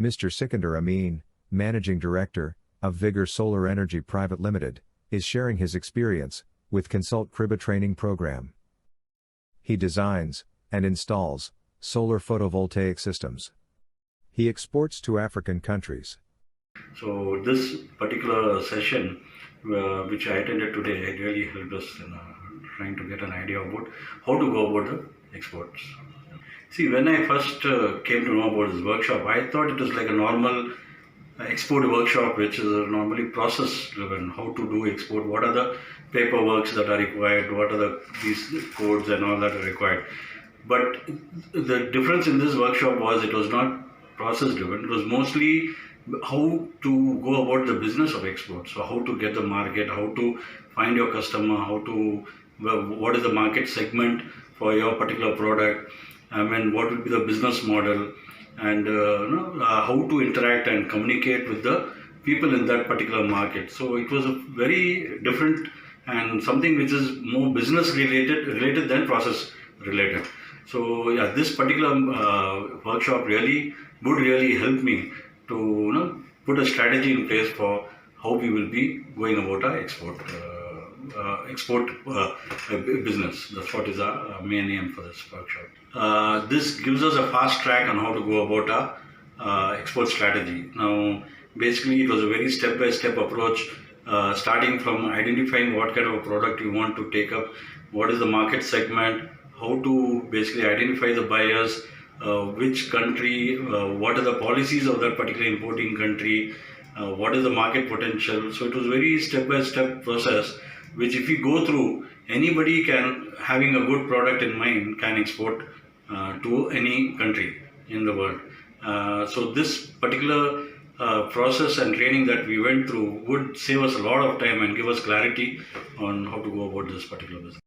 Mr. Sikkander Amin, Managing Director of Vigor Solar Energy Private Limited, is sharing his experience with Consult Kriba training program. He designs and installs solar photovoltaic systems. He exports to African countries. So this particular session which I attended today really helped us in trying to get an idea about how to go about the exports. See, when I first came to know about this workshop, I thought it was like a normal export workshop, which is normally process driven. How to do export, what are the paperworks that are required, what are these codes and all that are required. But the difference in this workshop was it was not process driven. It was mostly how to go about the business of export. So how to get the market, how to find your customer, what is the market segment for your particular product. What will be the business model, and how to interact and communicate with the people in that particular market. So it was a very different and something which is more business related than process related. So yeah, this particular workshop would really help me to put a strategy in place for how we will be going about our export business. That's what is our main aim for this workshop. This gives us a fast track on how to go about our export strategy. Now, basically, it was a very step-by-step approach, starting from identifying what kind of a product you want to take up, what is the market segment, how to basically identify the buyers, which country, what are the policies of that particular importing country, what is the market potential. So it was very step-by-step process, which if you go through, anybody having a good product in mind can export to any country in the world. So this particular process and training that we went through would save us a lot of time and give us clarity on how to go about this particular business.